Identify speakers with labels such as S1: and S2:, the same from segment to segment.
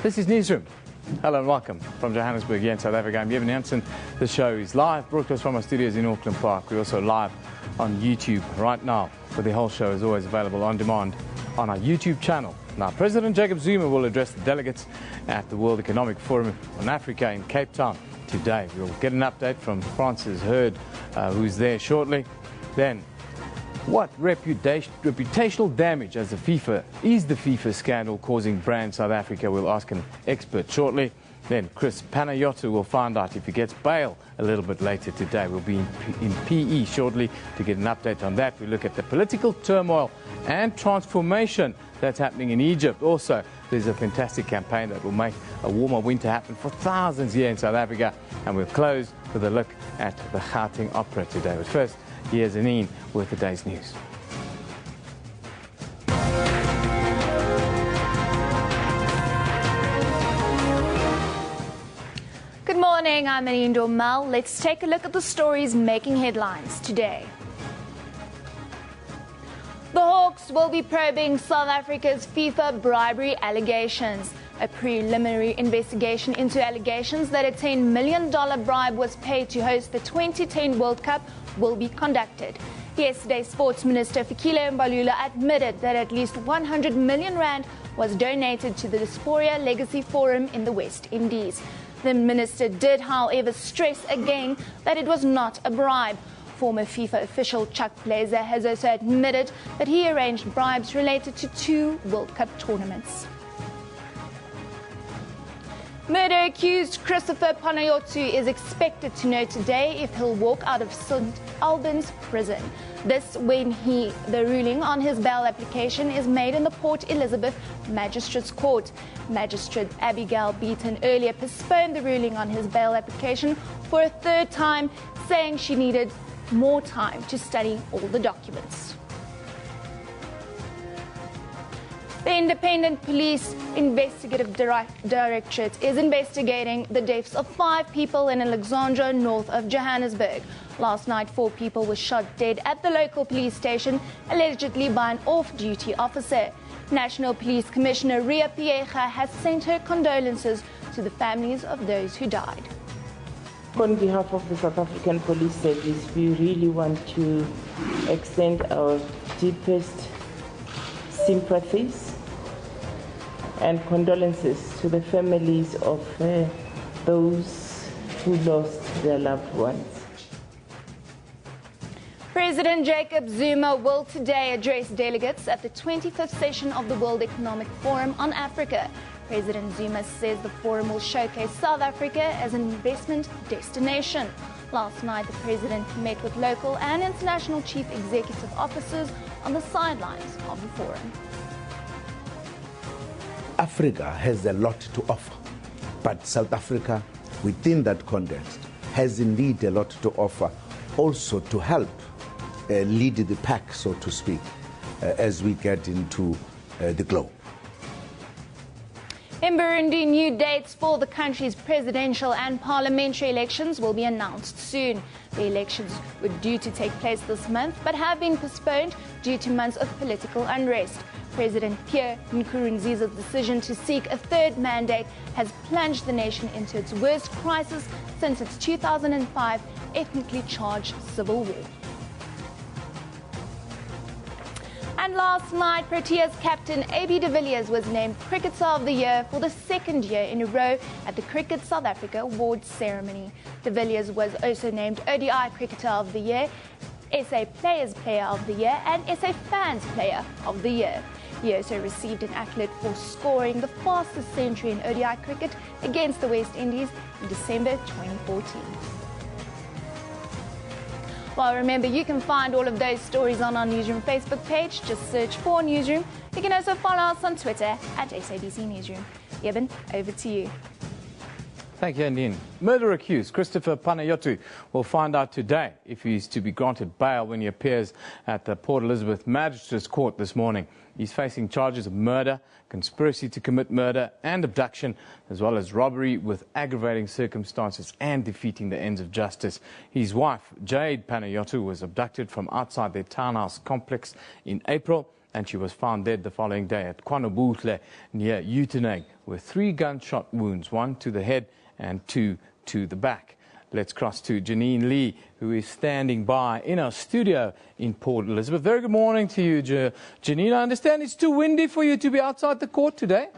S1: This is Neswroom. Hello and welcome from Johannesburg here in South Africa. I'm Evan Hansen. The show is live, broadcast from our studios in Auckland Park. We're also live on YouTube right now, but the whole show is always available on demand on our YouTube channel. Now, President Jacob Zuma will address the delegates at the World Economic Forum on Africa in Cape Town today. We'll get an update from Francis Hurd, who's there shortly. Then, what reputational damage is the FIFA scandal causing brand South Africa? We'll ask an expert shortly. Then Chris Panayiotou will find out if he gets bail a little bit later today. We'll be in PE shortly to get an update on that. We look at the political turmoil and transformation that's happening in Egypt. Also, there's a fantastic campaign that will make a warmer winter happen for thousands here in South Africa. And we'll close with a look at the Gauteng Opera today. But first, here's Anine with the day's news.
S2: Good morning, I'm Anine Dormal. Let's take a look at the stories making headlines today. The Hawks will be probing South Africa's FIFA bribery allegations. A preliminary investigation into allegations that a $10 million bribe was paid to host the 2010 World Cup will be conducted. Yesterday, Sports Minister Fikile Mbalula admitted that at least 100 million rand was donated to the Diaspora Legacy Forum in the West Indies. The minister did, however, stress again that it was not a bribe. Former FIFA official Chuck Blazer has also admitted that he arranged bribes related to 2 World Cup tournaments. Murder-accused Christopher Panayiotou is expected to know today if he'll walk out of St. Albans prison. This when the ruling on his bail application is made in the Port Elizabeth Magistrates Court. Magistrate Abigail Beaton earlier postponed the ruling on his bail application for a 3rd time, saying she needed more time to study all the documents. The Independent Police Investigative Directorate is investigating the deaths of 5 people in Alexandra, north of Johannesburg. Last night, 4 people were shot dead at the local police station, allegedly by an off-duty officer. National Police Commissioner Ria Piecha has sent her condolences to the families of those who died.
S3: On behalf of the South African Police Service, we really want to extend our deepest sympathies and condolences to the families of those who lost their loved ones.
S2: President Jacob Zuma will today address delegates at the 25th session of the World Economic Forum on Africa. President Zuma says the forum will showcase South Africa as an investment destination. Last night, the president met with local and international chief executive officers on the sidelines of the forum.
S4: Africa has a lot to offer, but South Africa, within that context, has indeed a lot to offer, also to help lead the pack, so to speak, as we get into the globe.
S2: In Burundi, new dates for the country's presidential and parliamentary elections will be announced soon. The elections were due to take place this month, but have been postponed due to months of political unrest. President Pierre Nkurunziza's decision to seek a 3rd mandate has plunged the nation into its worst crisis since its 2005 ethnically charged civil war. And last night, Proteas captain A.B. de Villiers was named Cricketer of the Year for the 2nd year in a row at the Cricket South Africa Awards ceremony. De Villiers was also named ODI Cricketer of the Year, SA Players Player of the Year and SA Fans Player of the Year. He also received an accolade for scoring the fastest century in ODI cricket against the West Indies in December 2014. Well, remember, you can find all of those stories on our Newsroom Facebook page. Just search for Newsroom. You can also follow us on Twitter at SABC Newsroom. Eben, over to you.
S1: Thank you, Anine. Murder-accused Christopher Panayiotou will find out today if he is to be granted bail when he appears at the Port Elizabeth Magistrates Court this morning. He's facing charges of murder, conspiracy to commit murder and abduction, as well as robbery with aggravating circumstances and defeating the ends of justice. His wife, Jade Panayiotou, was abducted from outside their townhouse complex in April and she was found dead the following day at KwaNobuhle near Uitenhage with 3 gunshot wounds, 1 to the head and 2 to the back. Let's cross to Janine Lee, who is standing by in our studio in Port Elizabeth. Very good morning to you, Janine. I understand it's too windy for you to be outside the court today.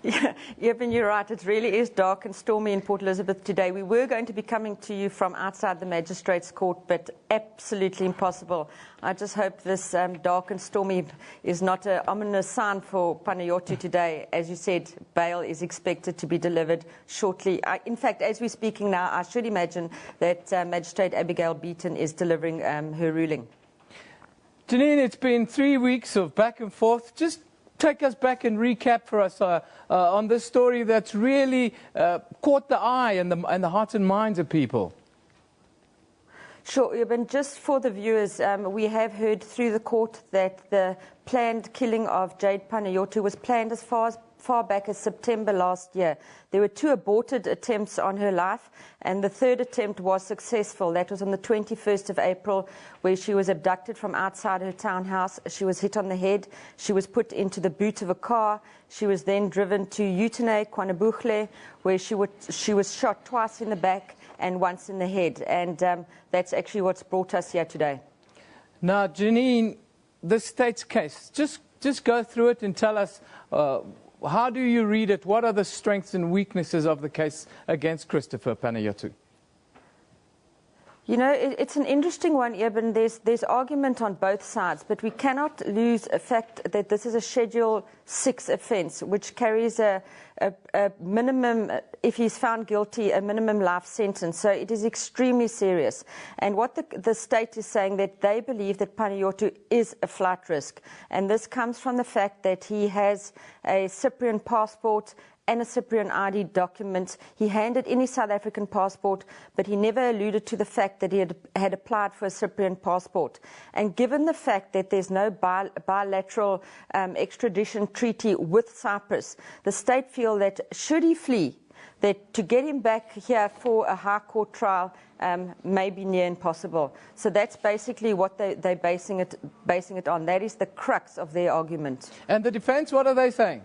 S5: Yeah, Ben, you're right. It really is dark and stormy in Port Elizabeth today. We were going to be coming to you from outside the Magistrates' Court, but absolutely impossible. I just hope this dark and stormy is not an ominous sign for Panayiotou today. As you said, bail is expected to be delivered shortly. In fact, as we're speaking now, I should imagine that Magistrate Abigail Beaton is delivering her ruling.
S1: Janine, it's been 3 weeks of back and forth. Just take us back and recap for us on this story that's really caught the eye and the hearts and minds of people.
S5: Sure, Urban. Just for the viewers, we have heard through the court that the planned killing of Jade Panayiotou was planned as far back as September last year. There were 2 aborted attempts on her life, and the 3rd attempt was successful. That was on the 21st of April, where she was abducted from outside her townhouse. She was hit on the head. She was put into the boot of a car. She was then driven to Uitenhage, KwaNobuhle, where she was shot twice in the back and once in the head. And that's actually what's brought us here today.
S1: Now, Janine, the state's case, just go through it and tell us how do you read it? What are the strengths and weaknesses of the case against Christopher Panayiotou?
S5: You know, it's an interesting one, Eben. There's argument on both sides, but we cannot lose the fact that this is a Schedule 6 offence, which carries a minimum, if he's found guilty, a minimum life sentence. So it is extremely serious. And what the state is saying, that they believe that Panayiotou is a flight risk. And this comes from the fact that he has a Cyprian passport and a Cyprian ID document. He handed in his South African passport, but he never alluded to the fact that he had applied for a Cyprian passport. And given the fact that there's no bilateral extradition treaty with Cyprus, the state feel that should he flee, that to get him back here for a high court trial may be near impossible. So that's basically what they're basing it on. That is the crux of their argument.
S1: And the defence, what are they saying?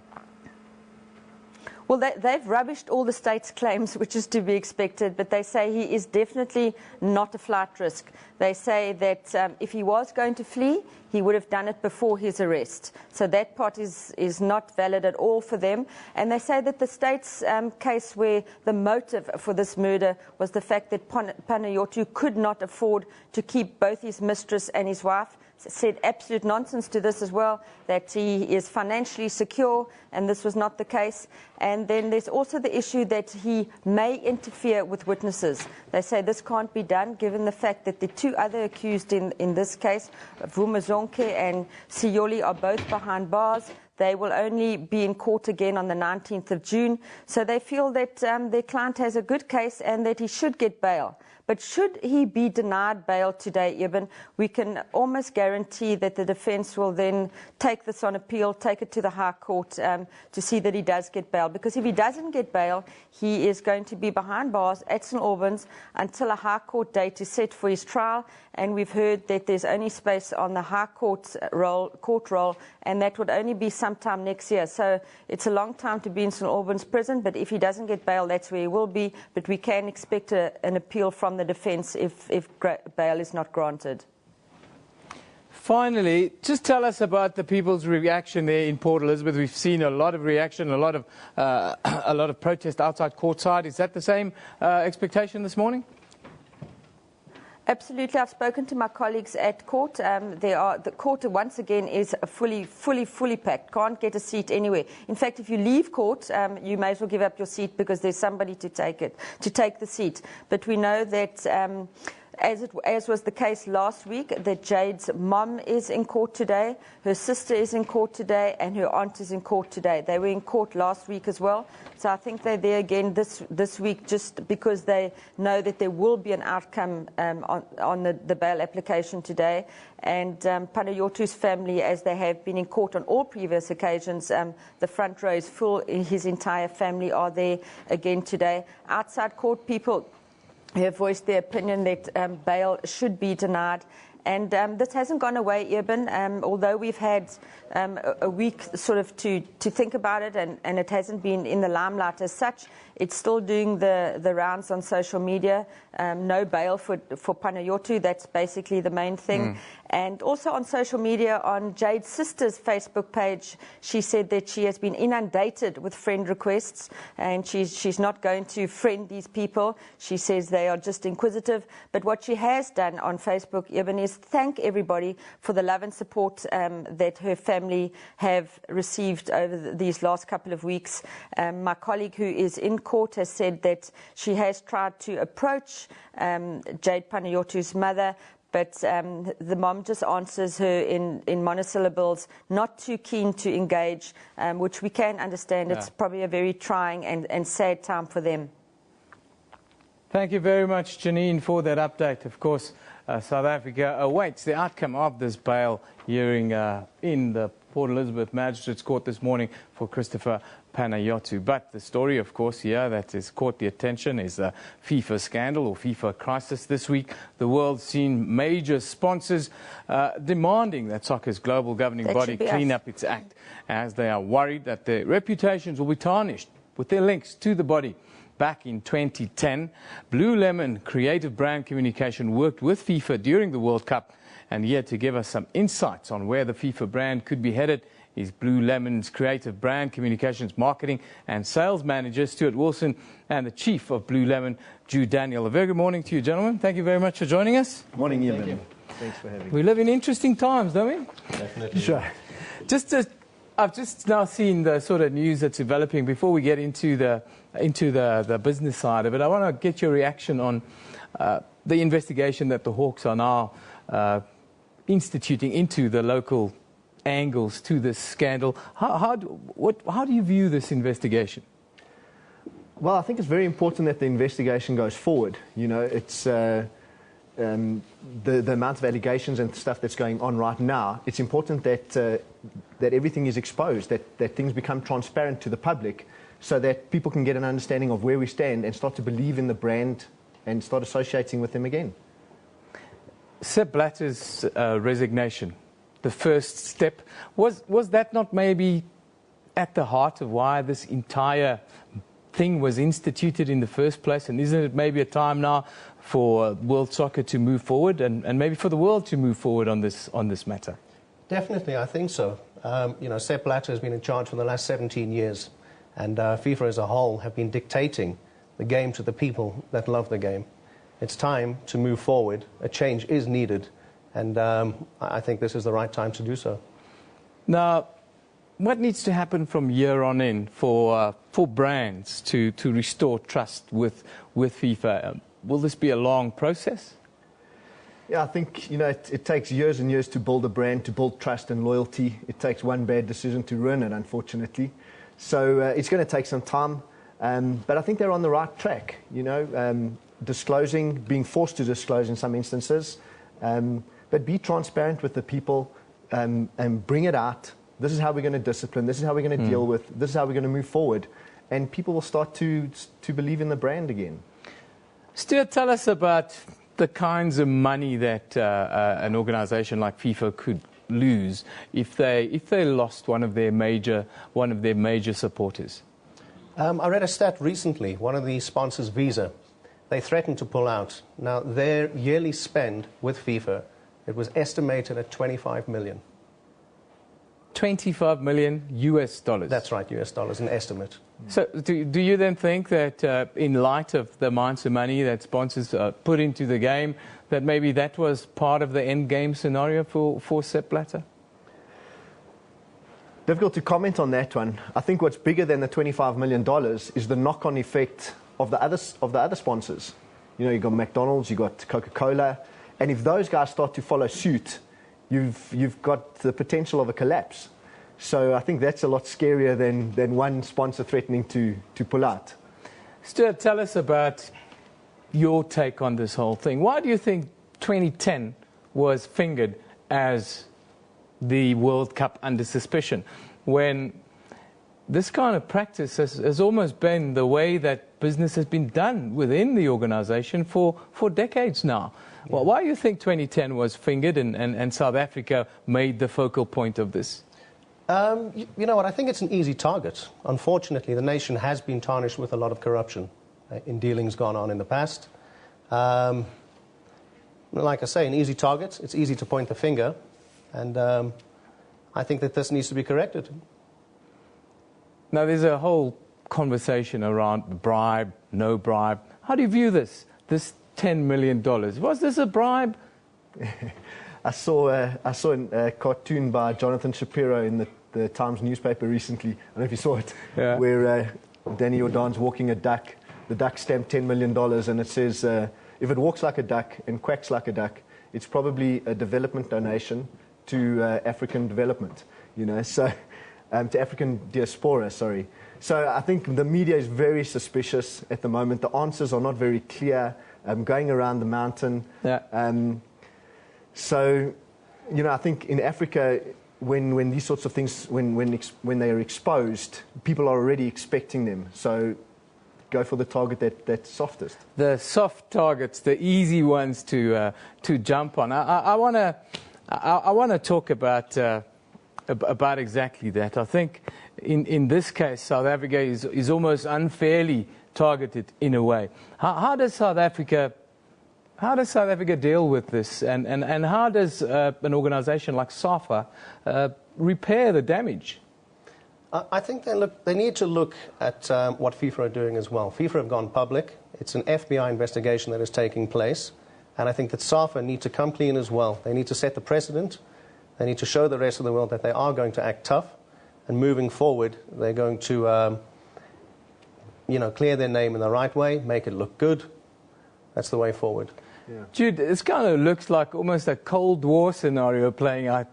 S5: Well, they've rubbished all the state's claims, which is to be expected, but they say he is definitely not a flight risk. They say that if he was going to flee, he would have done it before his arrest. So that part is not valid at all for them. And they say that the state's case where the motive for this murder was the fact that Panayiotou could not afford to keep both his mistress and his wife, said absolute nonsense to this as well, that he is financially secure, and this was not the case. And then there's also the issue that he may interfere with witnesses. They say this can't be done given the fact that the 2 other accused in this case, Vumazonke and Siyoli, are both behind bars. They will only be in court again on the 19th of June. So they feel that their client has a good case and that he should get bail. But should he be denied bail today, Eben, we can almost guarantee that the defence will then take this on appeal, take it to the High Court to see that he does get bail. Because if he doesn't get bail, he is going to be behind bars at St Albans until a High Court date is set for his trial. And we've heard that there's only space on the High Court roll, and that would only be sometime next year. So it's a long time to be in St Albans prison, but if he doesn't get bail, that's where he will be. But we can expect an appeal from the defence if bail is not granted.
S1: Finally, just tell us about the people's reaction there in Port Elizabeth. We've seen a lot of reaction, a lot of protest outside courtside. Is that the same expectation this morning?
S5: Absolutely. I've spoken to my colleagues at court. The court, once again, is fully packed. Can't get a seat anywhere. In fact, if you leave court, you may as well give up your seat because there's somebody to take the seat. But we know that as was the case last week, that Jade's mom is in court today, her sister is in court today, and her aunt is in court today. They were in court last week as well. So I think they're there again this week just because they know that there will be an outcome on the bail application today. And Panayiotou's family, as they have been in court on all previous occasions, the front row is full. His entire family are there again today. Outside court, people have voiced their opinion that bail should be denied, And this hasn't gone away, Eben, although we've had a week sort of to think about it, and it hasn't been in the limelight as such. It's still doing the rounds on social media. No bail for Panayiotou, that's basically the main thing. And also on social media, on Jade's sister's Facebook page, she said that she has been inundated with friend requests, and she's not going to friend these people. She says they are just inquisitive. But what she has done on Facebook, Eben, is thank everybody for the love and support that her family have received over these last couple of weeks. My colleague who is in court has said that she has tried to approach Jade Panayotu's mother, but the mom just answers her in monosyllables, not too keen to engage, which we can understand. It's probably a very trying and sad time for them.
S1: Thank you very much, Janine, for that update. Of course, South Africa awaits the outcome of this bail hearing in the Port Elizabeth Magistrates Court this morning for Christopher Panayiotou. But the story, of course, here that has caught the attention is the FIFA scandal or FIFA crisis this week. The world's seen major sponsors demanding that soccer's global governing body clean up its act, as they are worried that their reputations will be tarnished with their links to the body. Back in 2010, Blue Lemon Creative Brand Communication worked with FIFA during the World Cup, and here to give us some insights on where the FIFA brand could be headed is Blue Lemon's Creative Brand Communications Marketing and Sales Manager, Stuart Wilson, and the Chief of Blue Lemon, Jude Daniel. A very good morning to you, gentlemen. Thank you very much for joining us.
S6: Morning, Eben. Thanks for having me.
S1: We live in interesting times, don't we?
S6: Definitely.
S1: Sure. I've just now seen the sort of news that's developing. Before we get into the business side of it, I want to get your reaction on the investigation that the Hawks are now instituting into the local angles to this scandal. How do you view this investigation?
S6: Well, I think it's very important that the investigation goes forward. You know, it's the amount of allegations and stuff that's going on right now. It's important that everything is exposed, that things become transparent to the public, so that people can get an understanding of where we stand and start to believe in the brand and start associating with them again.
S1: Sepp Blatter's resignation, the first step, was that not maybe at the heart of why this entire thing was instituted in the first place? And isn't it maybe a time now for world soccer to move forward and maybe for the world to move forward on this matter?
S7: Definitely, I think so. You know, Sepp Blatter has been in charge for the last 17 years, and FIFA as a whole have been dictating the game to the people that love the game. It's time to move forward. A change is needed, and I think this is the right time to do so.
S1: Now, what needs to happen from here on in for brands to restore trust with FIFA? Will this be a long process?
S6: Yeah, I think, you know, it takes years and years to build a brand, to build trust and loyalty. It takes one bad decision to ruin it, unfortunately. So it's going to take some time, but I think they're on the right track, you know, disclosing, being forced to disclose in some instances, but be transparent with the people and bring it out. This is how we're going to discipline, this is how we're going to deal with, this is how we're going to move forward, and people will start to believe in the brand again.
S1: Stuart, tell us about the kinds of money that an organisation like FIFA could lose if they lost one of their major supporters.
S7: I read a stat recently. One of the sponsors, Visa, they threatened to pull out. Now, their yearly spend with FIFA, it was estimated at 25 million.
S1: 25 million US dollars.
S7: That's right, US dollars, an estimate.
S1: So do you then think that in light of the amounts of money that sponsors put into the game, that maybe that was part of the end game scenario for Sepp Blatter?
S6: Difficult to comment on that one. I think what's bigger than the $25 million is the knock-on effect of the other sponsors. You know, you've got McDonald's, you've got Coca-Cola, and if those guys start to follow suit, you've got the potential of a collapse. So I think that's a lot scarier than one sponsor threatening to pull out.
S1: Stuart, tell us about your take on this whole thing. Why do you think 2010 was fingered as the World Cup under suspicion, when this kind of practice has almost been the way that business has been done within the organisation for decades now? Well, why do you think 2010 was fingered and South Africa made the focal point of this?
S7: You know what, I think it's an easy target. Unfortunately, the nation has been tarnished with a lot of corruption in dealings gone on in the past. Like I say, an easy target. It's easy to point the finger. And I think that this needs to be corrected.
S1: Now, there's a whole conversation around bribe, no bribe. How do you view this $10 million? Was this a bribe?
S6: I saw a cartoon by Jonathan Shapiro in the Times newspaper recently. I don't know if you saw it,
S1: yeah.
S6: Where Danny Jordaan's walking a duck. The duck stamped $10 million, and it says, if it walks like a duck and quacks like a duck, it's probably a development donation to African development, you know, so to African diaspora, sorry. So I think the media is very suspicious at the moment. The answers are not very clear, going around the mountain.
S1: Yeah.
S6: So, you know, I think in Africa, when these sorts of things, when they are exposed, people are already expecting them. So go for the target that's softest.
S1: The soft targets, the easy ones to jump on. I want to talk about exactly that. I think in this case, South Africa is almost unfairly targeted in a way. How does South Africa deal with this, and how does an organisation like SAFA repair the damage?
S7: I think they need to look at what FIFA are doing as well. FIFA have gone public. It's an FBI investigation that is taking place. And I think that SAFA need to come clean as well. They need to set the precedent. They need to show the rest of the world that they are going to act tough. And moving forward, they're going to clear their name in the right way, make it look good. That's the way forward.
S6: Yeah.
S1: Jude, this kind of looks like almost a Cold War scenario playing out.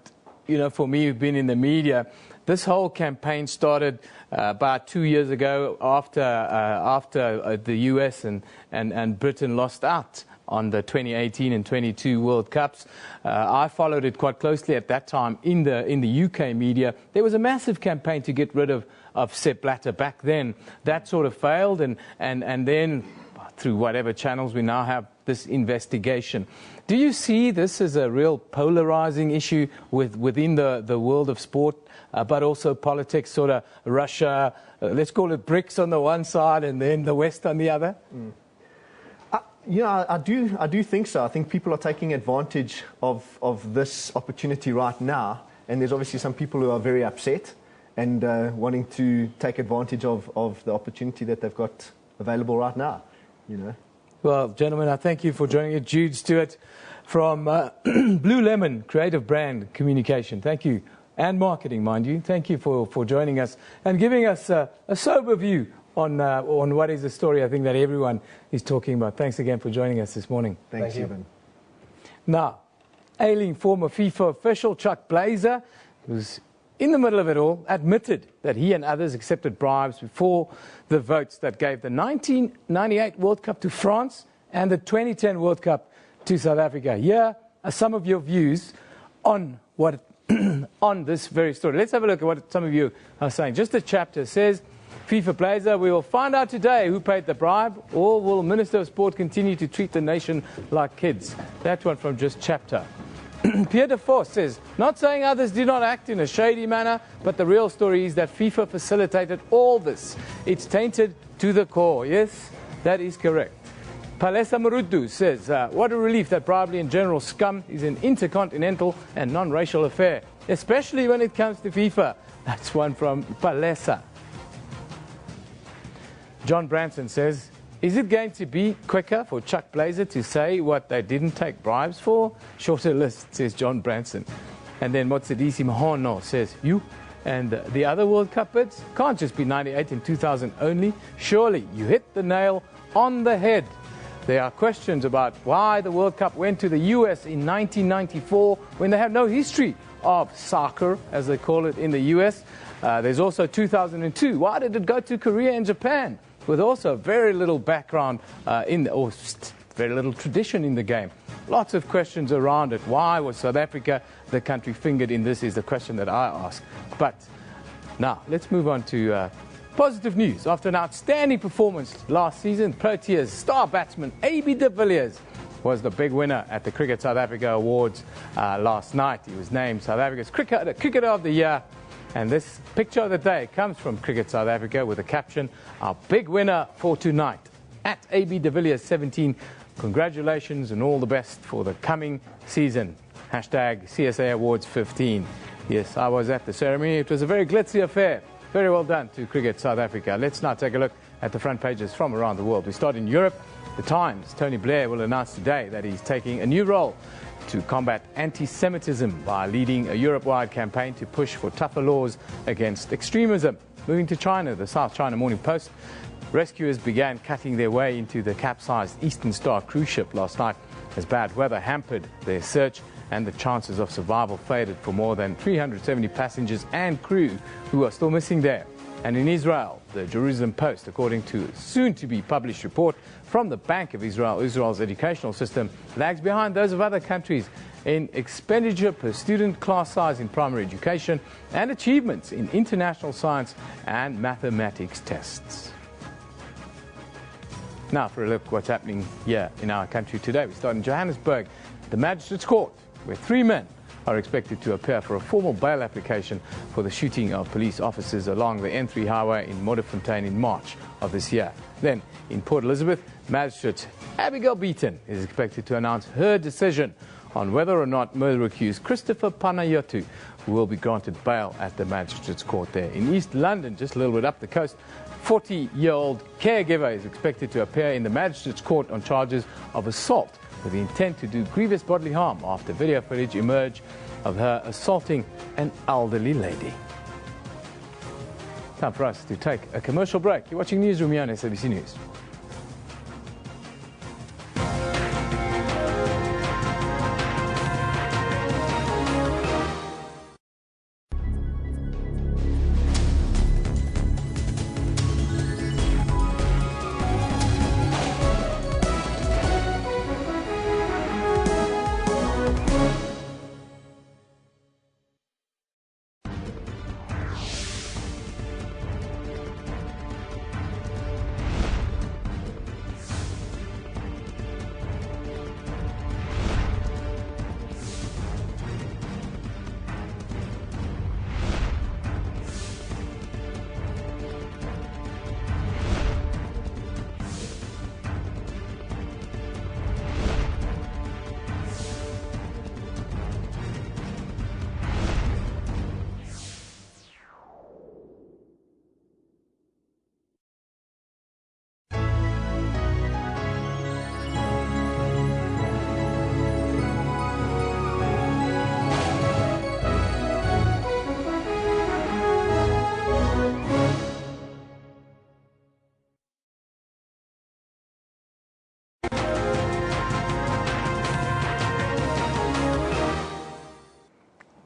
S1: You know, for me, who've been in the media, this whole campaign started about 2 years ago after the US and Britain lost out on the 2018 and 22 World Cups. I followed it quite closely at that time in the UK media. There was a massive campaign to get rid of Sepp Blatter back then. That sort of failed, and then through whatever channels we now have this investigation. Do you see this as a real polarizing issue within the world of sport, but also politics, sort of Russia, let's call it BRICS on the one side and then the West on the other?
S6: I do think so. I think people are taking advantage of this opportunity right now, and there's obviously some people who are very upset and wanting to take advantage of the opportunity that they've got available right now. You know.
S1: Well, gentlemen, I thank you for joining us. Jude Stewart from Blue Lemon Creative Brand Communication. Thank you. And marketing, mind you. Thank you for joining us and giving us a sober view on what is the story I think that everyone is talking about. Thanks again for joining us this morning.
S6: Thanks, Evan.
S1: Now, ailing former FIFA official Chuck Blazer, who's in the middle of it all, admitted that he and others accepted bribes before the votes that gave the 1998 World Cup to France and the 2010 World Cup to South Africa. Here are some of your views on on this very story. Let's have a look at what some of you are saying. Just a chapter says, FIFA Blazer, we will find out today who paid the bribe, or will Minister of Sport continue to treat the nation like kids? That one from Just Chapter. Pierre de Vos says, not saying others did not act in a shady manner, but the real story is that FIFA facilitated all this. It's tainted to the core. Yes, that is correct. Palesa Marudu says, what a relief that bribery and general scum is an intercontinental and non-racial affair, especially when it comes to FIFA. That's one from Palesa. John Branson says, is it going to be quicker for Chuck Blazer to say what they didn't take bribes for? Shorter list, says John Branson. And then Motsadisi Mahono says, you and the other World Cup bids can't just be 98 and 2000 only. Surely you hit the nail on the head. There are questions about why the World Cup went to the US in 1994 when they have no history of soccer, as they call it in the US. There's also 2002. Why did it go to Korea and Japan? With also very little background or very little tradition in the game. Lots of questions around it. Why was South Africa the country fingered in this is the question that I ask. But now, let's move on to positive news. After an outstanding performance last season, Proteas star batsman A.B. de Villiers was the big winner at the Cricket South Africa Awards last night. He was named South Africa's Cricketer of the Year. And this picture of the day comes from Cricket South Africa with the caption, "Our big winner for tonight." At AB de Villiers 17, congratulations and all the best for the coming season. Hashtag CSA Awards 15. Yes, I was at the ceremony. It was a very glitzy affair. Very well done to Cricket South Africa. Let's now take a look at the front pages from around the world. We start in Europe. The Times, Tony Blair will announce today that he's taking a new role to combat anti-Semitism by leading a Europe-wide campaign to push for tougher laws against extremism. Moving to China, the South China Morning Post. Rescuers began cutting their way into the capsized Eastern Star cruise ship last night as bad weather hampered their search, and the chances of survival faded for more than 370 passengers and crew who are still missing there. And in Israel, the Jerusalem Post, according to a soon-to-be published report from the Bank of Israel, Israel's educational system lags behind those of other countries in expenditure per student, class size in primary education, and achievements in international science and mathematics tests. Now for a look at what's happening here in our country today. We start in Johannesburg, the Magistrates Court, where 3 men are expected to appear for a formal bail application for the shooting of police officers along the N3 highway in Modderfontein in March of this year. Then, in Port Elizabeth, Magistrate Abigail Beaton is expected to announce her decision on whether or not murder-accused Christopher Panayotu will be granted bail at the Magistrates Court there. In East London, just a little bit up the coast, 40-year-old caregiver is expected to appear in the Magistrates Court on charges of assault with the intent to do grievous bodily harm after video footage emerged of her assaulting an elderly lady. Time for us to take a commercial break. You're watching Newsroom here on SABC News.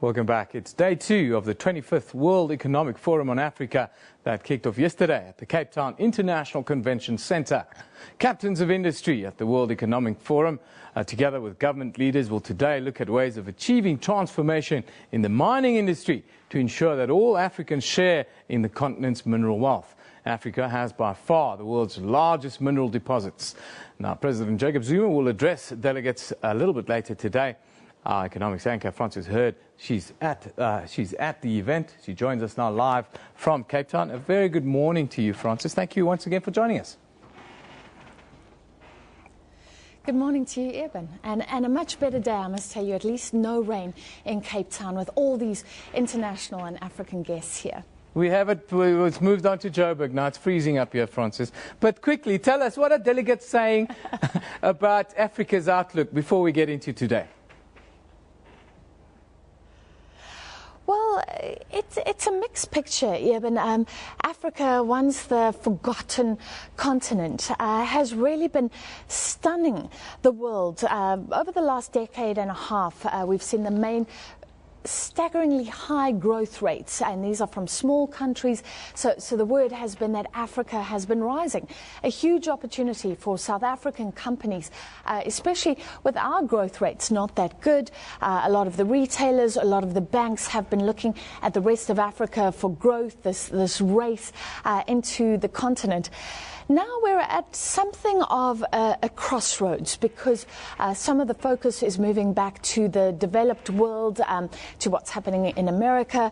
S1: Welcome back. It's day 2 of the 25th World Economic Forum on Africa that kicked off yesterday at the Cape Town International Convention Centre. Captains of industry at the World Economic Forum, together with government leaders, will today look at ways of achieving transformation in the mining industry to ensure that all Africans share in the continent's mineral wealth. Africa has by far the world's largest mineral deposits. Now, President Jacob Zuma will address delegates a little bit later today. Our economics anchor, Frances Hurd, she's at the event. She joins us now live from Cape Town. A very good morning to you, Frances. Thank you once again for joining us.
S8: Good morning to you, Eben. And a much better day, I must tell you. At least no rain in Cape Town with all these international and African guests here.
S1: We have it. It's moved on to Joburg now. It's freezing up here, Frances. But quickly, tell us, what are delegates saying about Africa's outlook before we get into today?
S8: Well, it's a mixed picture, Eben. Africa, once the forgotten continent, has really been stunning the world. Over the last decade and a half, we've seen the main staggeringly high growth rates, and these are from small countries. So the word has been that Africa has been rising. A huge opportunity for South African companies, especially with our growth rates not that good. A lot of the retailers, a lot of the banks have been looking at the rest of Africa for growth, this race into the continent. now we're at something of a crossroads, because some of the focus is moving back to the developed world, to what's happening in America,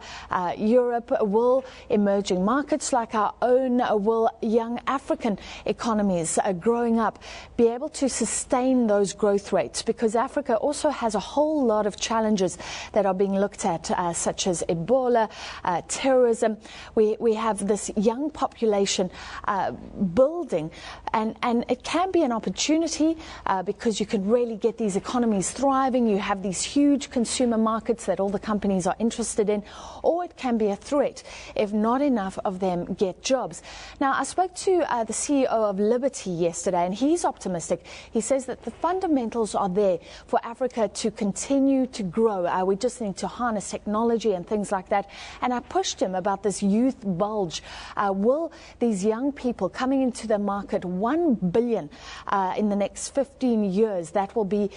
S8: Europe. Will emerging markets like our own, will young African economies growing up be able to sustain those growth rates? Because Africa also has a whole lot of challenges that are being looked at, such as Ebola, terrorism. We have this young population building, and it can be an opportunity because you can really get these economies thriving. You have these huge consumer markets that all the companies are interested in, or it can be a threat if not enough of them get jobs. Now, I spoke to the CEO of Liberty yesterday, and he's optimistic. He says that the fundamentals are there for Africa to continue to grow. We just need to harness technology and things like that. And I pushed him about this youth bulge. Will these young people coming into the market, 1 billion in the next 15 years, that will be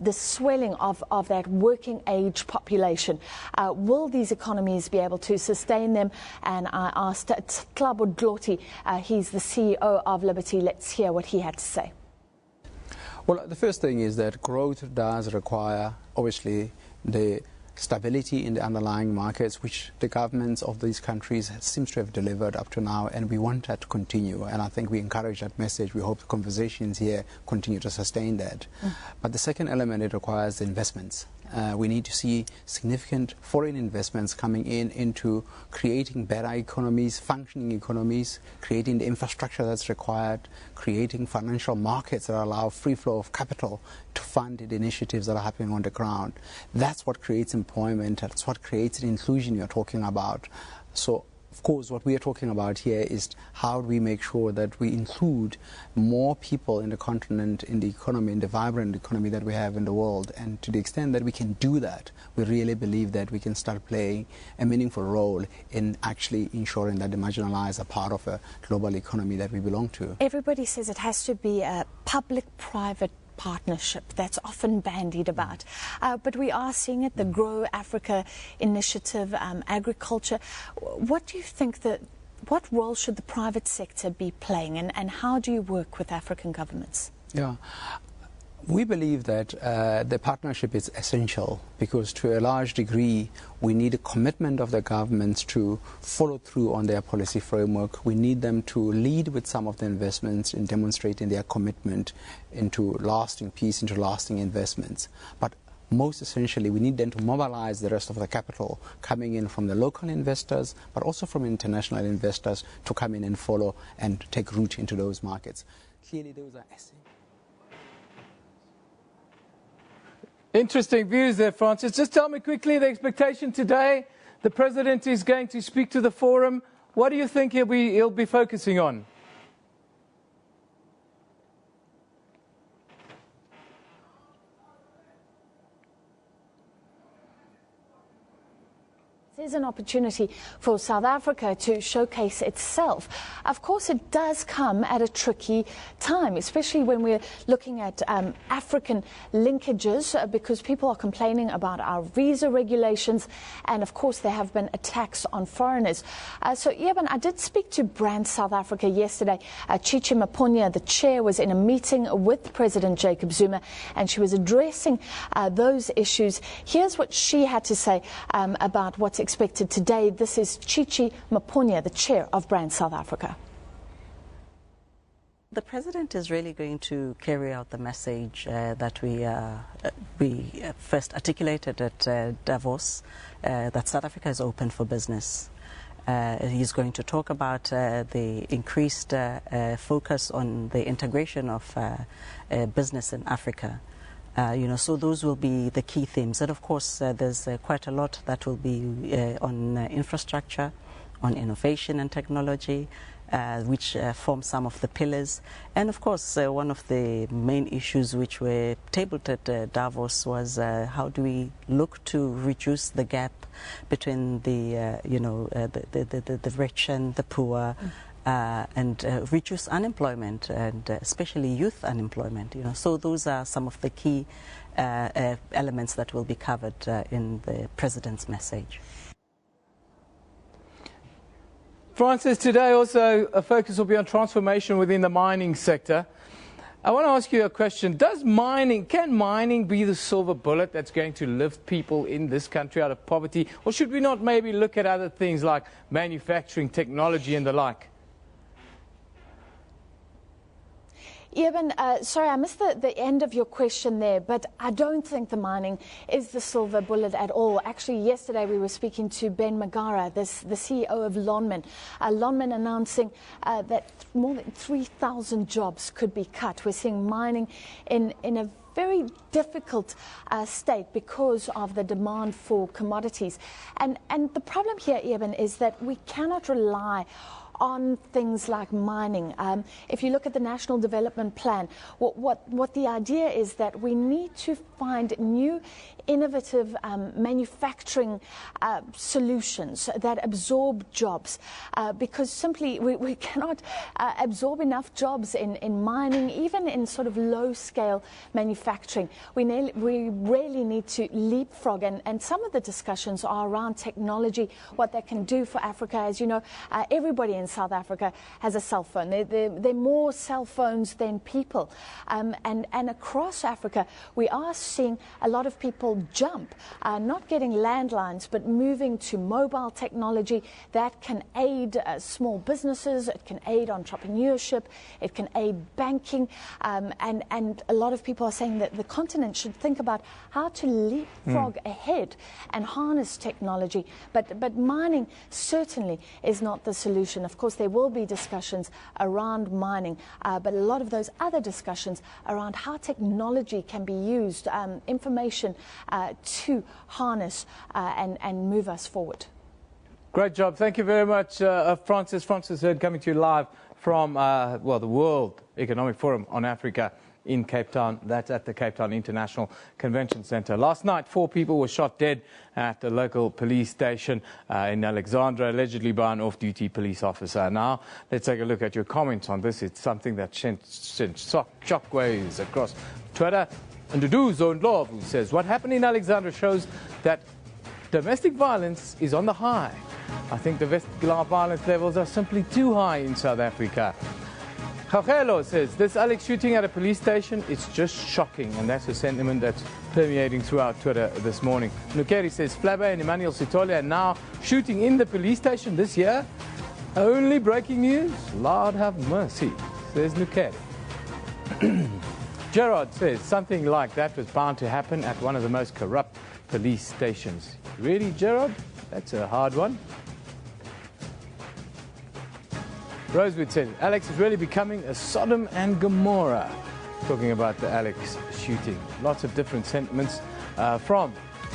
S8: the swelling of that working age population. Will these economies be able to sustain them? And I asked Tlabo Dloti, he's the CEO of Liberty. Let's hear what he had to say.
S9: Well, the first thing is that growth does require, obviously, the stability in the underlying markets, which the governments of these countries seems to have delivered up to now, and we want that to continue. And I think we encourage that message. We hope the conversations here continue to sustain that. But the second element, it requires investments. We need to see significant foreign investments coming into creating better economies, functioning economies, creating the infrastructure that's required, creating financial markets that allow free flow of capital to fund the initiatives that are happening on the ground. That's what creates employment. That's what creates the inclusion you're talking about. So, of course, what we are talking about here is how do we make sure that we include more people in the continent, in the economy, in the vibrant economy that we have in the world. And to the extent that we can do that, we really believe that we can start playing a meaningful role in actually ensuring that the marginalized are part of a global economy that we belong to.
S8: Everybody says it has to be a public-private partnership. That's often bandied about. But we are seeing it, the Grow Africa initiative, agriculture. What do you think what role should the private sector be playing, and how do you work with African governments?
S9: Yeah. We believe that the partnership is essential because to a large degree we need a commitment of the governments to follow through on their policy framework. We need them to lead with some of the investments in demonstrating their commitment into lasting peace, into lasting investments. But most essentially, we need them to mobilize the rest of the capital coming in from the local investors, but also from international investors to come in and follow and take root into those markets. Clearly, those are essential.
S1: Interesting views there, Francis. Just tell me quickly the expectation today. The President is going to speak to the forum. What do you think he'll be focusing on?
S8: There's an opportunity for South Africa to showcase itself. Of course, it does come at a tricky time, especially when we're looking at African linkages, because people are complaining about our visa regulations, and of course there have been attacks on foreigners. So, Eben, I did speak to Brand South Africa yesterday. Chichi Maponya, the chair, was in a meeting with President Jacob Zuma, and she was addressing those issues. Here's what she had to say about what's expected today. This is Chichi Maponya, the chair of Brand South Africa.
S10: The President is really going to carry out the message that we first articulated at Davos, that South Africa is open for business. He's going to talk about the increased focus on the integration of business in Africa. So those will be the key themes. And of course, there's quite a lot that will be on infrastructure, on innovation and technology, which form some of the pillars. And of course, one of the main issues which were tabled at Davos was how do we look to reduce the gap between the rich and the poor, and reduce unemployment, and especially youth unemployment. So those are some of the key elements that will be covered in the President's message.
S1: Francis, today also a focus will be on transformation within the mining sector. I want to ask you a question. Can mining be the silver bullet that's going to lift people in this country out of poverty? Or should we not maybe look at other things like manufacturing, technology and the like?
S8: Eben, sorry, I missed the end of your question there, but I don't think the mining is the silver bullet at all. Actually, yesterday we were speaking to Ben Magara, the CEO of Lonmin. Lonmin announcing that more than 3,000 jobs could be cut. We're seeing mining in a very difficult state because of the demand for commodities. And the problem here, Eben, is that we cannot rely on things like mining. If you look at the National Development Plan, what the idea is that we need to find new innovative manufacturing solutions that absorb jobs, because simply we cannot absorb enough jobs in mining, even in sort of low-scale manufacturing. We really need to leapfrog, and some of the discussions are around technology, what that can do for Africa. As you know, everybody in South Africa has a cell phone. There are more cell phones than people, and across Africa we are seeing a lot of people jump, not getting landlines but moving to mobile technology that can aid small businesses, it can aid entrepreneurship, it can aid banking, and a lot of people are saying that the continent should think about how to leapfrog ahead and harness technology, but mining certainly is not the solution. Of course there will be discussions around mining, but a lot of those other discussions around how technology can be used, information to harness and move us forward.
S1: Great job. Thank you very much, Francis. Francis Hurd coming to you live from, the World Economic Forum on Africa in Cape Town. That's at the Cape Town International Convention Centre. Last night, 4 people were shot dead at the local police station in Alexandra, allegedly by an off-duty police officer. Now, let's take a look at your comments on this. It's something that sent shockwaves across Twitter. And Duduzo Ndlovu says, what happened in Alexandra shows that domestic violence is on the high. I think domestic violence levels are simply too high in South Africa. Khagelo says, this Alex shooting at a police station, it's just shocking. And that's a sentiment that's permeating throughout Twitter this morning. Nukeri says, Flabbe and Emmanuel Sitole are now shooting in the police station this year. Only breaking news? Lord have mercy, says Nukeri. Gerard says, something like that was bound to happen at one of the most corrupt police stations. Really, Gerard? That's a hard one. Rosewood says, Alex is really becoming a Sodom and Gomorrah. Talking about the Alex shooting. Lots of different sentiments from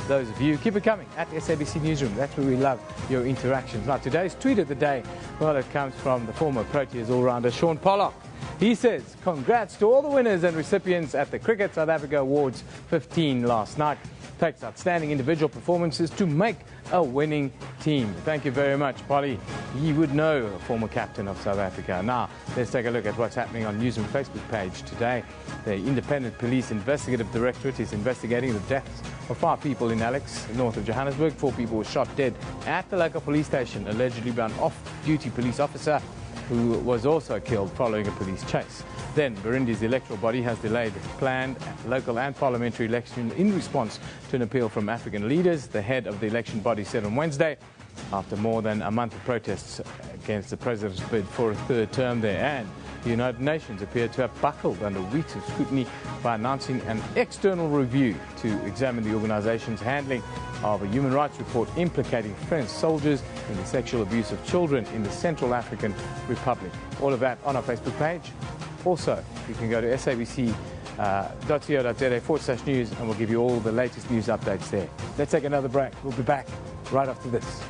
S1: those of you. Keep it coming at the SABC Newsroom. That's where we love your interactions. Now, today's tweet of the day, well, it comes from the former Proteas all-rounder Sean Pollock. He says, congrats to all the winners and recipients at the Cricket South Africa Awards 15 last night. Takes outstanding individual performances to make a winning team. Thank you very much, Polly. You would know a former captain of South Africa. Now, let's take a look at what's happening on Newsroom Facebook page today. The Independent Police Investigative Directorate is investigating the deaths of 5 people in Alex, north of Johannesburg. 4 people were shot dead at the local police station, allegedly by an off-duty police officer who was also killed following a police chase. Then, Burundi's electoral body has delayed planned local and parliamentary election in response to an appeal from African leaders. The head of the election body said on Wednesday, after more than a month of protests against the president's bid for a 3rd term there, and the United Nations appeared to have buckled under weeks of scrutiny by announcing an external review to examine the organization's handling of a human rights report implicating French soldiers in the sexual abuse of children in the Central African Republic. All of that on our Facebook page. Also, you can go to sabc.co.za/news and we'll give you all the latest news updates there. Let's take another break. We'll be back right after this.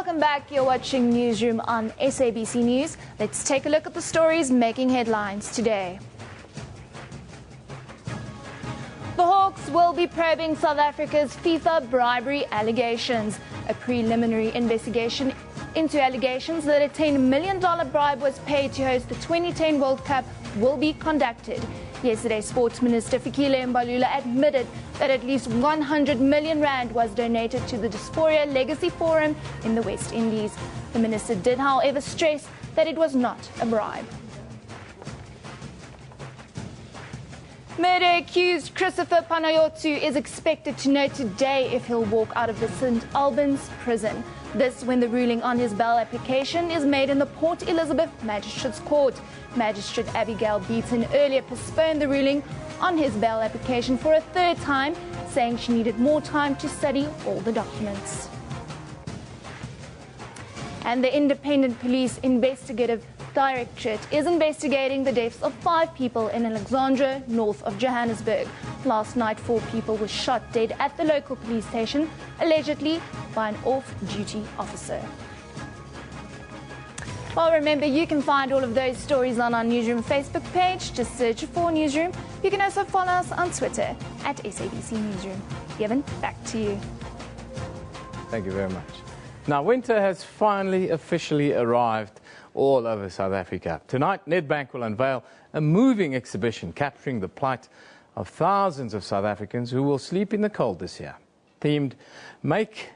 S2: Welcome back. You're watching Newsroom on SABC News. Let's take a look at the stories making headlines today. The Hawks will be probing South Africa's FIFA bribery allegations. A preliminary investigation into allegations that a $10 million bribe was paid to host the 2010 World Cup will be conducted. Yesterday, Sports Minister Fikile Mbalula admitted that at least 100 million rand was donated to the Diaspora Legacy Forum in the West Indies. The minister did, however, stress that it was not a bribe. Murder-accused Christopher Panayotsu is expected to know today if he'll walk out of the St. Albans prison. This when the ruling on his bail application is made in the Port Elizabeth Magistrates Court. Magistrate Abigail Beaton earlier postponed the ruling on his bail application for a third time, saying she needed more time to study all the documents. And the Independent Police Investigative Directorate is investigating the deaths of 5 people in Alexandra, north of Johannesburg. Last night, 4 people were shot dead at the local police station, allegedly by an off-duty officer. Well, remember, you can find all of those stories on our Newsroom Facebook page. Just search for Newsroom. You can also follow us on Twitter at SABC Newsroom. Yevon, back to you.
S1: Thank you very much. Now, winter has finally officially arrived all over South Africa. Tonight, Nedbank will unveil a moving exhibition capturing the plight of thousands of South Africans who will sleep in the cold this year. Themed, Make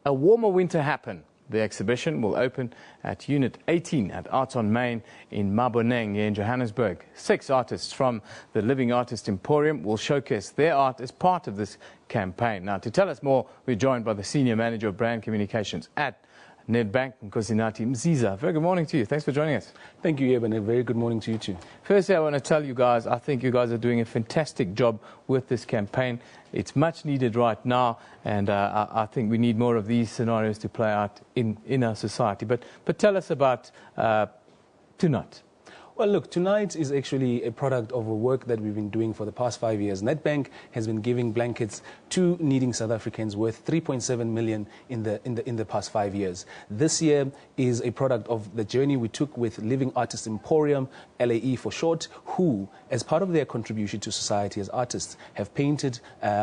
S1: a Warmer Winter Happen. The exhibition will open at Unit 18 at Arts on Main in Maboneng in Johannesburg. 6 artists from the Living Artist Emporium will showcase their art as part of this campaign. Now, to tell us more, we're joined by the Senior Manager of Brand Communications at Nedbank, Nkosinathi Mziza. Very good morning to you. Thanks for joining us.
S11: Thank you, Eben. A very good morning to you too.
S1: Firstly, I want to tell you guys, I think you guys are doing a fantastic job with this campaign. It's much needed right now, and I think we need more of these scenarios to play out in our society. But tell us about tonight.
S11: Well, look, tonight is actually a product of a work that we've been doing for the past 5 years. Nedbank has been giving blankets to needing South Africans worth 3.7 million in the past 5 years. This year is a product of the journey we took with Living Artist Emporium, LAE for short, who, as part of their contribution to society as artists, have painted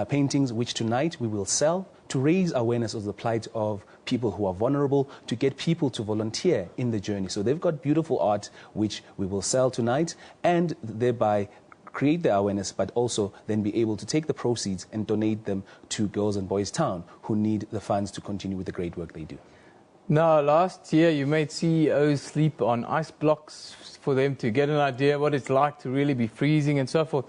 S11: paintings which tonight we will sell to raise awareness of the plight of people who are vulnerable, to get people to volunteer in the journey. So they've got beautiful art which we will sell tonight and thereby create the awareness, but also then be able to take the proceeds and donate them to Girls and Boys Town who need the funds to continue with the great work they do.
S1: Now, last year you made CEOs sleep on ice blocks for them to get an idea what it's like to really be freezing and so forth.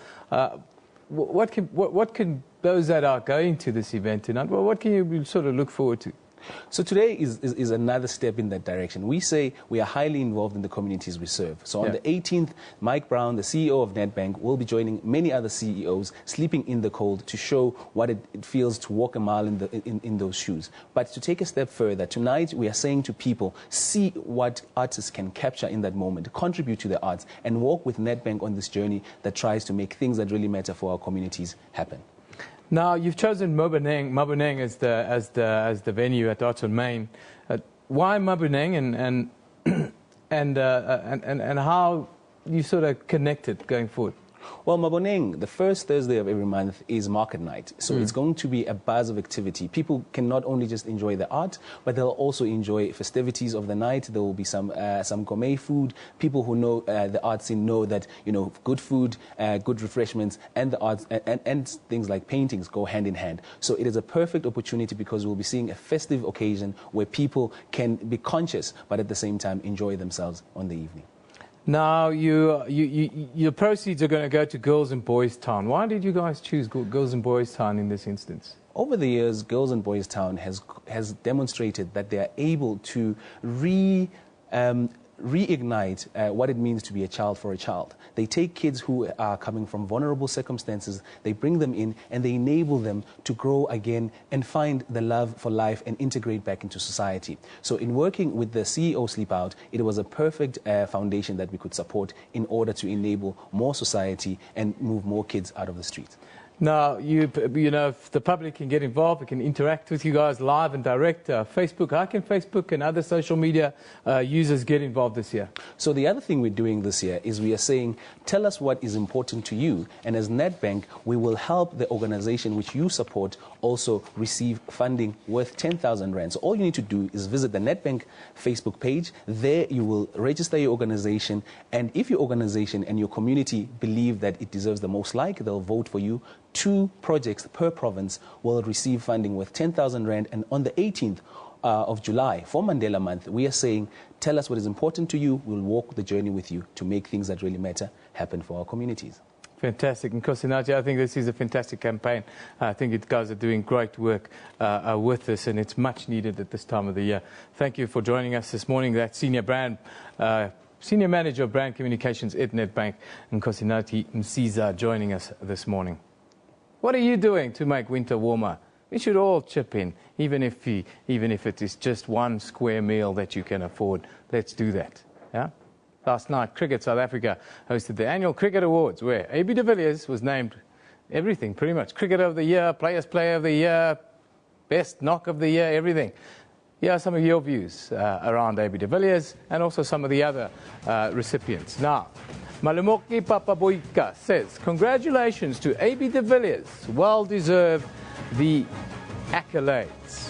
S1: What can those that are going to this event tonight, well, what can you sort of look forward to?
S11: So today is another step in that direction. We say we are highly involved in the communities we serve. So on the 18th, Mike Brown, the CEO of Nedbank, will be joining many other CEOs sleeping in the cold to show what it feels to walk a mile in those shoes. But to take a step further, tonight we are saying to people, see what artists can capture in that moment, contribute to the arts, and walk with Nedbank on this journey that tries to make things that really matter for our communities happen.
S1: Now, you've chosen Maboneng as the venue at Arts on Main. Why Maboneng and how you sort of connected going forward?
S11: Well, Maboneng, the first Thursday of every month is market night. So it's going to be a buzz of activity. People can not only just enjoy the art, but they'll also enjoy festivities of the night. There will be some gourmet food. People who know the art scene know that, you know, good food, good refreshments, and the arts and things like paintings go hand in hand. So it is a perfect opportunity because we'll be seeing a festive occasion where people can be conscious, but at the same time enjoy themselves on the evening.
S1: Now, your proceeds are going to go to Girls and Boys Town. Why did you guys choose Girls and Boys Town in this instance?
S11: Over the years, Girls and Boys Town has demonstrated that they are able to reignite what it means to be a child for a child. They take kids who are coming from vulnerable circumstances, they bring them in and they enable them to grow again and find the love for life and integrate back into society. So in working with the CEO Sleep Out, it was a perfect foundation that we could support in order to enable more society and move more kids out of the street.
S1: Now, you know, if the public can get involved, we can interact with you guys live and direct. Facebook, how can Facebook and other social media users get involved this year?
S11: So the other thing we're doing this year is we are saying, tell us what is important to you. And as Nedbank, we will help the organization which you support also receive funding worth 10,000 rand. So all you need to do is visit the Nedbank Facebook page. There you will register your organization. And if your organization and your community believe that it deserves the most like, they'll vote for you. 2 projects per province will receive funding worth 10,000 rand. And on the 18th of July, for Mandela Month, we are saying, tell us what is important to you. We'll walk the journey with you to make things that really matter happen for our communities.
S1: Fantastic. And Nkosinathi, I think this is a fantastic campaign. I think you guys are doing great work with this, and it's much needed at this time of the year. Thank you for joining us this morning. That's Senior Manager of Brand Communications at Nedbank, Nkosinathi Msiza, joining us this morning. What are you doing to make winter warmer? We should all chip in, even if it is just one square meal that you can afford. Let's do that. Yeah? Last night, Cricket South Africa hosted the annual Cricket Awards, where AB de Villiers was named everything, pretty much. Cricketer of the Year, Players Player of the Year, Best Knock of the Year, everything. Here are some of your views around AB de Villiers and also some of the other recipients. Now, Malamoki Papaboika says, congratulations to AB de Villiers. Well deserved the accolades.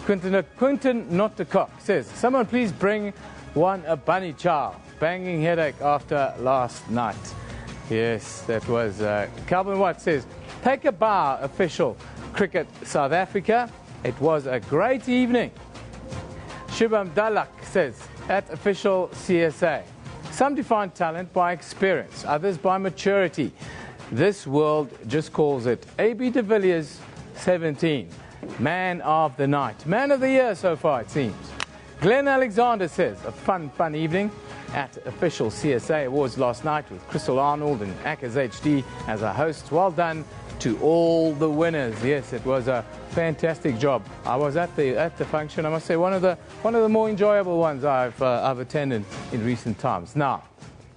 S1: Quinton Not the Cock says, someone please bring one a bunny chow. Banging headache after last night. Yes, that was Calvin White says, take a bow, official Cricket South Africa. It was a great evening. Shubham Dalak says, at official CSA. Some define talent by experience, others by maturity. This world just calls it AB de Villiers 17. Man of the night. Man of the year so far, it seems. Glenn Alexander says, a fun evening at official CSA Awards last night with Crystal Arnold and Akaz HD as our hosts. Well done to all the winners. Yes, it was a fantastic job. I was at the function. I must say one of the more enjoyable ones I've attended in recent times. Now,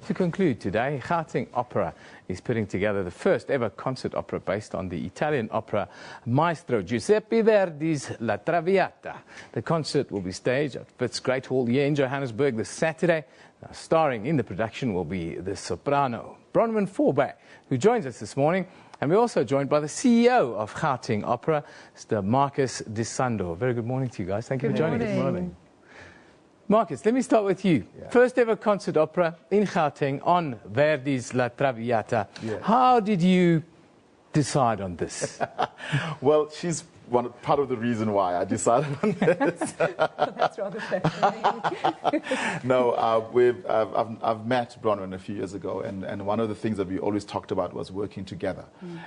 S1: to conclude today, Gauteng Opera is putting together the first ever concert opera based on the Italian opera maestro Giuseppe Verdi's La Traviata. The concert will be staged at Fitz Great Hall here in Johannesburg this Saturday. Now, starring in the production will be the soprano Bronwyn Forbay, who joins us this morning. And we're also joined by the CEO of Gauteng Opera, Mr. Marcus Disando. Very good morning to you guys. Thank you for joining us. Good morning. Marcus, let me start with you. Yeah. First ever concert opera in Gauteng on Verdi's La Traviata. Yeah. How did you decide on this?
S12: Well, she's part of the reason why I decided on this.
S5: That's rather fascinating.
S12: No, I've met Bronwyn a few years ago, and one of the things that we always talked about was working together.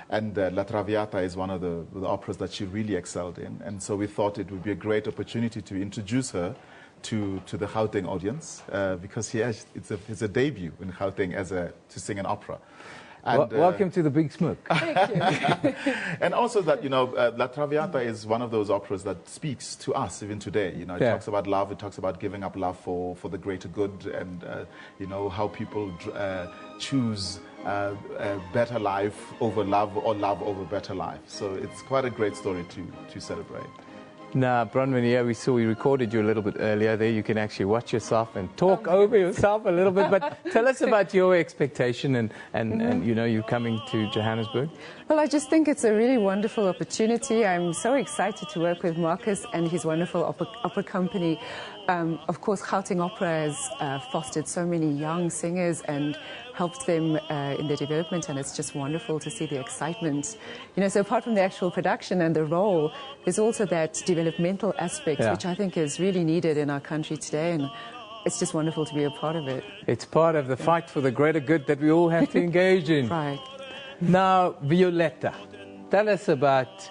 S12: And La Traviata is one of the operas that she really excelled in, and so we thought it would be a great opportunity to introduce her to the Gauteng audience, because it's a debut in Gauteng to sing an opera.
S1: And, welcome to the Big Smoke.
S5: Thank you.
S12: And also that, La Traviata is one of those operas that speaks to us even today. It talks about love, it talks about giving up love for the greater good, and, how people choose a better life over love, or love over better life. So it's quite a great story to celebrate.
S1: Now, Bronwyn, yeah, we recorded you a little bit earlier. There you can actually watch yourself and talk over yourself a little bit. But tell us about your expectation and you coming to Johannesburg.
S13: Well, I just think it's a really wonderful opportunity. I'm so excited to work with Marcus and his wonderful opera company. Of course, Gauteng Opera has fostered so many young singers and helped them in their development, and it's just wonderful to see the excitement. So apart from the actual production and the role, there's also that developmental aspect, which I think is really needed in our country today, and it's just wonderful to be a part of it.
S1: It's part of the fight for the greater good that we all have to engage in.
S13: Right.
S1: Now, Violetta. Tell us about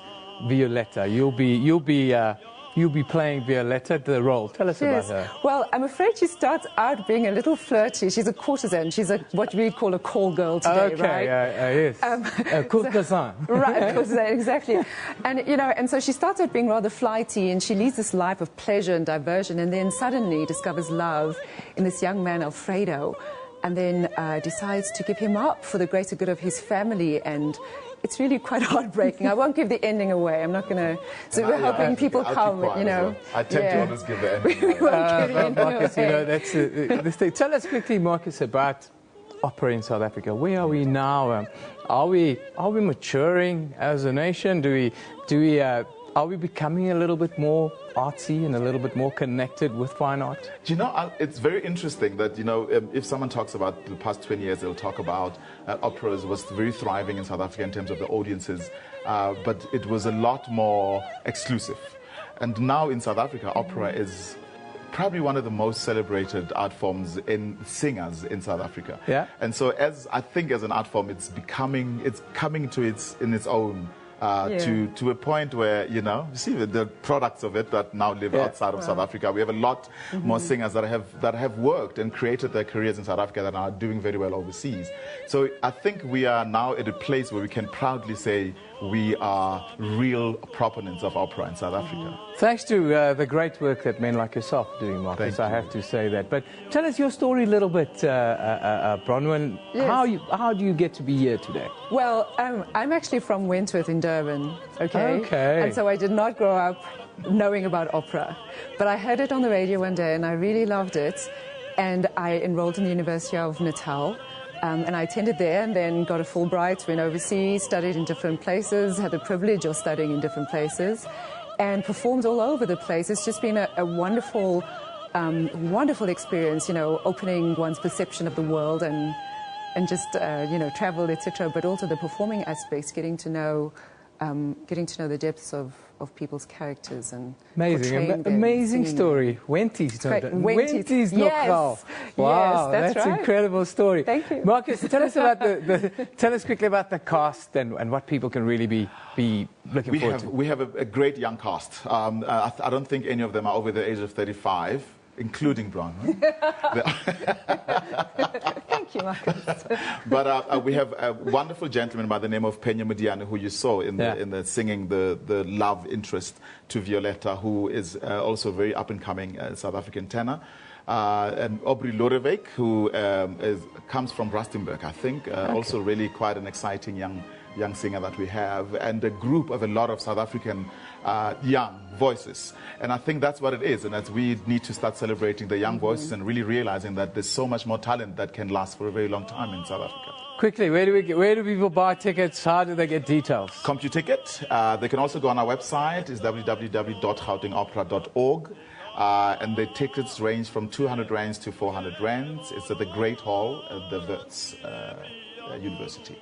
S1: Violetta. You'll be playing Violetta, the role. Tell us about her.
S13: Well, I'm afraid she starts out being a little flirty. She's a courtesan. She's what we call a call girl today, right?
S1: Yes. A courtesan.
S13: Right, courtesan, exactly. And so she starts out being rather flighty, and she leads this life of pleasure and diversion, and then suddenly discovers love in this young man, Alfredo, and then decides to give him up for the greater good of his family. And it's really quite heartbreaking. I won't give the ending away. I'm not going to. So we're hoping people come. You know,
S12: I tend to always give the ending.
S13: We won't give the ending
S1: Marcus,
S13: away.
S1: you know, that's this thing. Tell us quickly, Marcus, about opera in South Africa. Where are we now? Are we maturing as a nation? Are we becoming a little bit more artsy and a little bit more connected with fine art?
S12: Do you know, it's very interesting that, you know, if someone talks about the past 20 years, they'll talk about operas was very thriving in South Africa in terms of the audiences, but it was a lot more exclusive. And now in South Africa, opera is probably one of the most celebrated art forms in singers in South Africa.
S1: Yeah.
S12: And so I think as an art form, it's coming to its own. To a point where, you know, you see the products of it that now live outside of South Africa. We have a lot more singers that have worked and created their careers in South Africa that are doing very well overseas. So I think we are now at a place where we can proudly say we are real proponents of opera in South Africa.
S1: Thanks to the great work that men like yourself are doing, Marcus. I have to say that. But tell us your story a little bit, Bronwyn.
S13: Yes.
S1: How do you get to be here today?
S13: Well, I'm actually from Wentworth in Durban, okay?
S1: Okay.
S13: And so I did not grow up knowing about opera. But I heard it on the radio one day and I really loved it. And I enrolled in the University of Natal. And I attended there and then got a Fulbright, went overseas, studied in different places, had the privilege of studying in different places, and performed all over the place. It's just been a wonderful, wonderful experience, you know, opening one's perception of the world and just, you know, travel, etc., but also the performing aspects, getting to know the depths of people's characters and
S1: amazing story. Wenties Lokaal. Wow,
S13: yes, that's right.
S1: Incredible story.
S13: Thank you.
S1: Marcus, tell us about tell us quickly about the cast and what people can really be looking forward to.
S12: We have a great young cast. I don't think any of them are over the age of 35, including Bronwyn.
S13: Thank you, Marcus.
S12: But we have a wonderful gentleman by the name of Penya Mudiane, who you saw in the singing the love interest to Violetta, who is also a very up-and-coming South African tenor. And Aubrey Lorewyk, who comes from Rustenburg, I think, also really quite an exciting young singer that we have, and a group of a lot of South African young voices. And I think that's what it is, and that we need to start celebrating the young voices and really realizing that there's so much more talent that can last for a very long time in South Africa.
S1: Quickly, where do people buy tickets? How do they get details?
S12: CompuTicket. They can also go on our website. It's www.gautengopera.org. And the tickets range from 200 rands to 400 rands. It's at the Great Hall at the Wits University.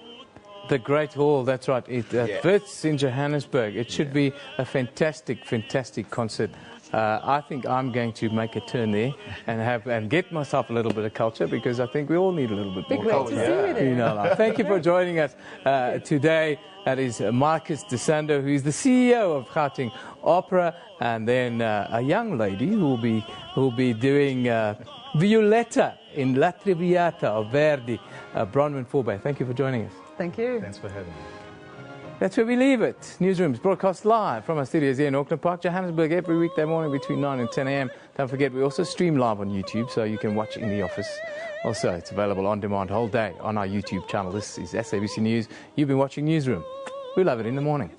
S1: The Great Hall, that's right. Wits in Johannesburg. It should be a fantastic, fantastic concert. I think I'm going to make a turn there and get myself a little bit of culture, because I think we all need a little bit more culture.
S13: Great to see you there.
S1: Thank you for joining us today. That is Marcus Desando, who is the CEO of Gauteng Opera, and then a young lady who will be doing Violetta in La Traviata of Verdi, Bronwyn Forbay. Thank you for joining us.
S13: Thank you.
S12: Thanks for having me.
S1: That's where we leave it. Newsrooms broadcast live from our studios here in Auckland Park, Johannesburg, every weekday morning between 9 and 10 a.m. Don't forget, we also stream live on YouTube, so you can watch in the office. Also, it's available on demand whole day on our YouTube channel. This is SABC News. You've been watching Newsroom. We love it in the morning.